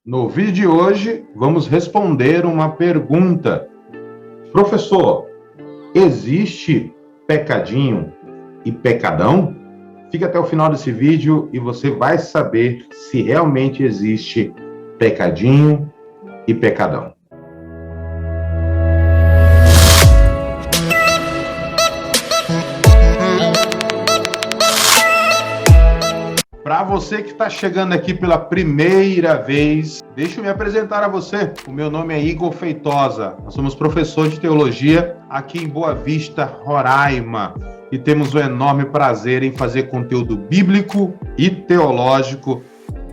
No vídeo de hoje, vamos responder uma pergunta. Professor, existe pecadinho e pecadão? Fica até o final desse vídeo e você vai saber se realmente existe pecadinho e pecadão. Para você que está chegando aqui pela primeira vez, deixa eu me apresentar a você. O meu nome é Igor Feitosa. Nós somos professor de teologia aqui em Boa Vista, Roraima. E temos o enorme prazer em fazer conteúdo bíblico e teológico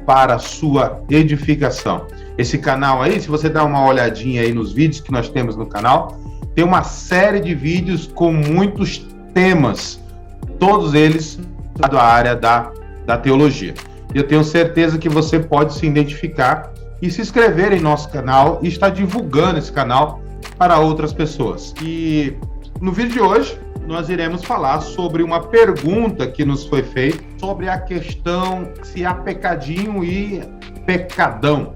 para a sua edificação. Esse canal aí, se você dar uma olhadinha aí nos vídeos que nós temos no canal, tem uma série de vídeos com muitos temas, todos eles da área da teologia. E eu tenho certeza que você pode se identificar e se inscrever em nosso canal e estar divulgando esse canal para outras pessoas. E no vídeo de hoje, nós iremos falar sobre uma pergunta que nos foi feita sobre a questão se há pecadinho e pecadão.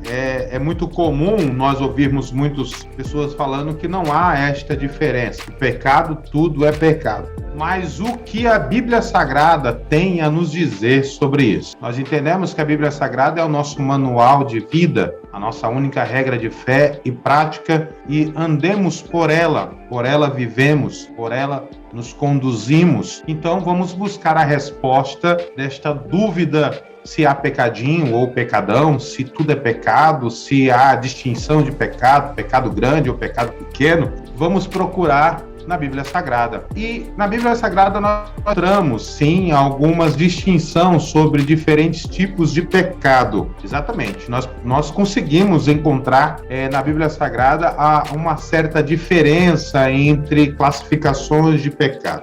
É muito comum nós ouvirmos muitas pessoas falando que não há esta diferença. O pecado, tudo é pecado. Mas o que a Bíblia Sagrada tem a nos dizer sobre isso? Nós entendemos que a Bíblia Sagrada é o nosso manual de vida, a nossa única regra de fé e prática, e andemos por ela vivemos, por ela nos conduzimos. Então vamos buscar a resposta desta dúvida: se há pecadinho ou pecadão, se tudo é pecado, se há distinção de pecado, pecado grande ou pecado pequeno. Vamos procurar na Bíblia Sagrada. E na Bíblia Sagrada nós encontramos, sim, algumas distinções sobre diferentes tipos de pecado. Exatamente. Nós conseguimos encontrar na Bíblia Sagrada uma certa diferença entre classificações de pecado.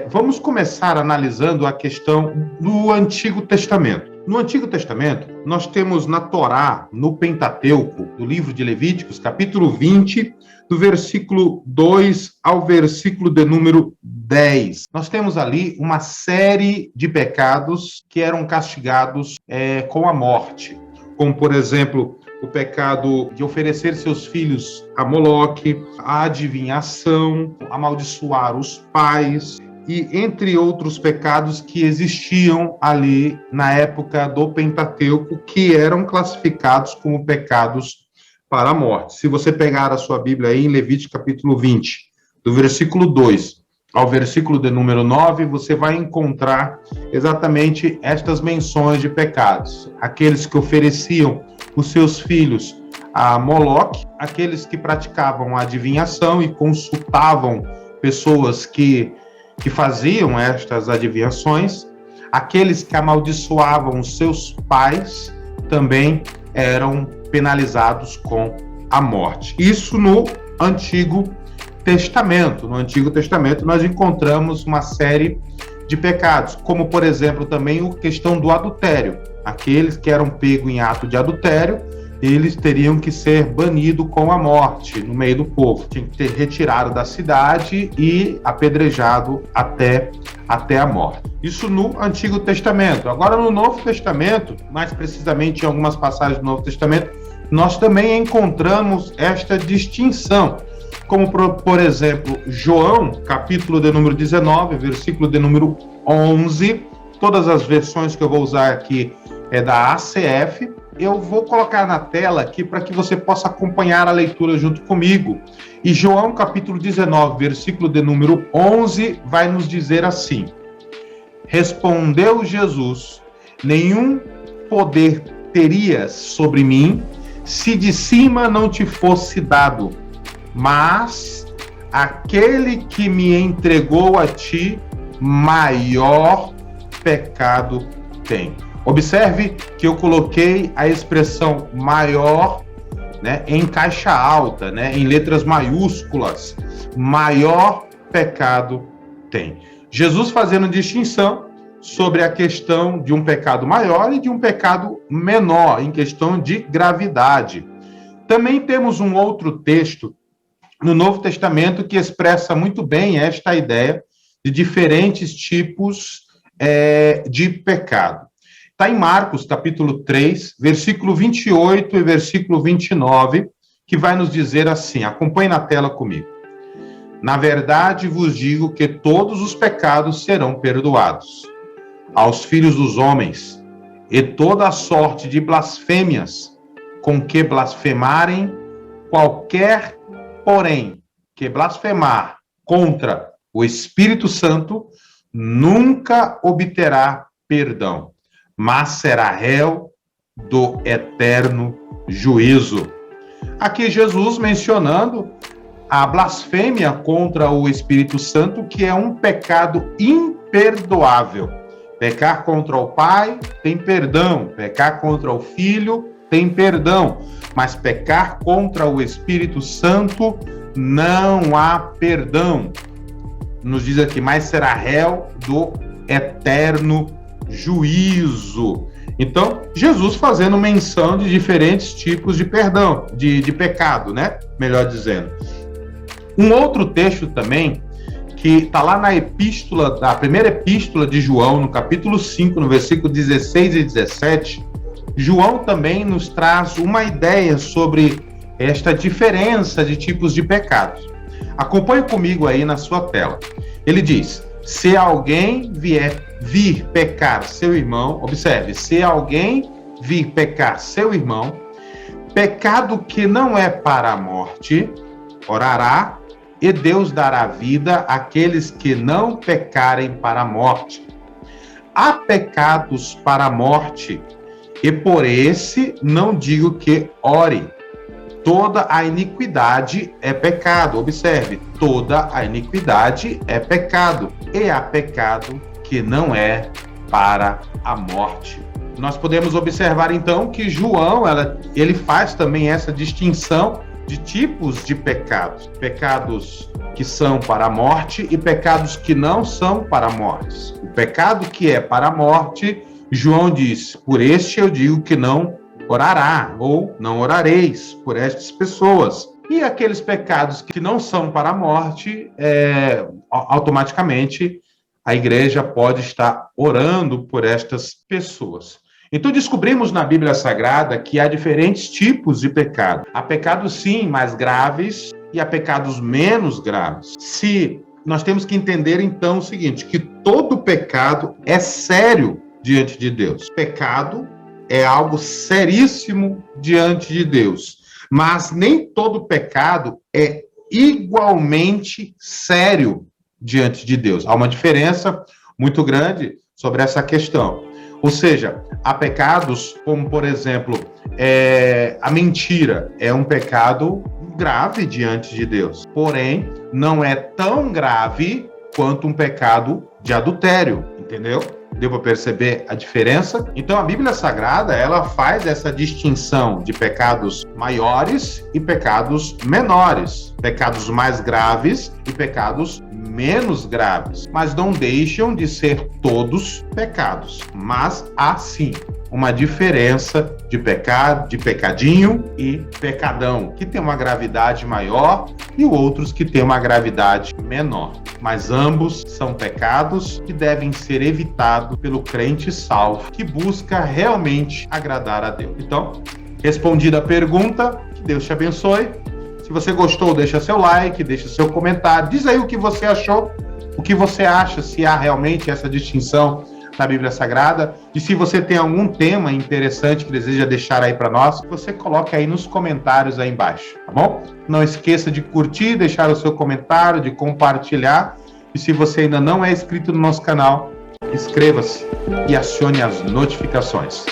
Vamos começar analisando a questão do Antigo Testamento. No Antigo Testamento, nós temos na Torá, no Pentateuco, do livro de Levíticos, capítulo 20, do versículo 2 ao versículo de número 10. Nós temos ali uma série de pecados que eram castigados com a morte, como, por exemplo, o pecado de oferecer seus filhos a Moloque, a adivinhação, amaldiçoar os pais, e entre outros pecados que existiam ali na época do Pentateuco, que eram classificados como pecados para a morte. Se você pegar a sua Bíblia aí em Levítico capítulo 20, do versículo 2 ao versículo de número 9, você vai encontrar exatamente estas menções de pecados. Aqueles que ofereciam os seus filhos a Moloque, aqueles que praticavam a adivinhação e consultavam pessoas que faziam estas adivinhações, aqueles que amaldiçoavam os seus pais também eram penalizados com a morte. Isso no Antigo Testamento. No Antigo Testamento nós encontramos uma série de pecados, como, por exemplo, também a questão do adultério. Aqueles que eram pegos em ato de adultério, eles teriam que ser banidos com a morte no meio do povo. Tinha que ser retirado da cidade e apedrejado até a morte. Isso no Antigo Testamento. Agora, no Novo Testamento, mais precisamente em algumas passagens do Novo Testamento, nós também encontramos esta distinção. Como, por exemplo, João, capítulo de número 19, versículo de número 11. Todas as versões que eu vou usar aqui é da ACF. Eu vou colocar na tela aqui para que você possa acompanhar a leitura junto comigo. E João, capítulo 19, versículo de número 11, vai nos dizer assim: Respondeu Jesus: Nenhum poder terias sobre mim, se de cima não te fosse dado, mas aquele que me entregou a ti, maior pecado tem. Observe que eu coloquei a expressão maior, em caixa alta, em letras maiúsculas. Maior pecado tem. Jesus fazendo distinção sobre a questão de um pecado maior e de um pecado menor, em questão de gravidade. Também temos um outro texto no Novo Testamento que expressa muito bem esta ideia de diferentes tipos de pecado. Está em Marcos, capítulo 3, versículo 28 e versículo 29, que vai nos dizer assim, acompanhe na tela comigo. Na verdade vos digo que todos os pecados serão perdoados aos filhos dos homens, e toda a sorte de blasfêmias com que blasfemarem, qualquer, porém, que blasfemar contra o Espírito Santo, nunca obterá perdão, mas será réu do eterno juízo. Aqui Jesus mencionando a blasfêmia contra o Espírito Santo, que é um pecado imperdoável. Pecar contra o Pai tem perdão, pecar contra o Filho tem perdão, mas pecar contra o Espírito Santo não há perdão. Nos diz aqui, mas será réu do eterno juízo. Então, Jesus fazendo menção de diferentes tipos de perdão, de pecado, né? Melhor dizendo. Um outro texto também, que está lá na epístola, da primeira epístola de João, no capítulo 5, no versículo 16 e 17, João também nos traz uma ideia sobre esta diferença de tipos de pecados. Acompanhe comigo aí na sua tela. Ele diz, se alguém vir pecar seu irmão, observe, se alguém vir pecar seu irmão, pecado que não é para a morte, orará, e Deus dará vida àqueles que não pecarem para a morte. Há pecados para a morte, e por esse não digo que ore. Toda a iniquidade é pecado. Observe, toda a iniquidade é pecado. E há pecado que não é para a morte. Nós podemos observar então que João, ele faz também essa distinção de tipos de pecados. Pecados que são para a morte e pecados que não são para a morte. O pecado que é para a morte, João diz, por este eu digo que não orará, ou não orareis por estas pessoas. E aqueles pecados que não são para a morte, automaticamente a igreja pode estar orando por estas pessoas. Então descobrimos na Bíblia Sagrada que há diferentes tipos de pecado. Há pecados sim mais graves e há pecados menos graves. Nós temos que entender então o seguinte, que todo pecado é sério diante de Deus. Pecado é algo seríssimo diante de Deus, mas nem todo pecado é igualmente sério diante de Deus. Há uma diferença muito grande sobre essa questão. Ou seja, há pecados como, por exemplo, a mentira é um pecado grave diante de Deus, porém, não é tão grave quanto um pecado de adultério, entendeu? Deu para perceber a diferença? Então, a Bíblia Sagrada, ela faz essa distinção de pecados maiores e pecados menores, pecados mais graves e pecados menos graves, mas não deixam de ser todos pecados. Mas há sim uma diferença de pecado, de pecadinho e pecadão, que tem uma gravidade maior e outros que têm uma gravidade menor. Mas ambos são pecados que devem ser evitados pelo crente salvo, que busca realmente agradar a Deus. Então, respondida a pergunta, que Deus te abençoe. Se você gostou, deixa seu like, deixa seu comentário, diz aí o que você achou, o que você acha, se há realmente essa distinção na Bíblia Sagrada, e se você tem algum tema interessante que deseja deixar aí para nós, você coloca aí nos comentários aí embaixo, tá bom? Não esqueça de curtir, deixar o seu comentário, de compartilhar, e se você ainda não é inscrito no nosso canal, inscreva-se e acione as notificações.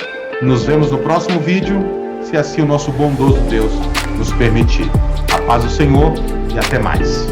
Nos vemos no próximo vídeo, se assim o nosso bondoso Deus nos permitir. A paz do Senhor e até mais.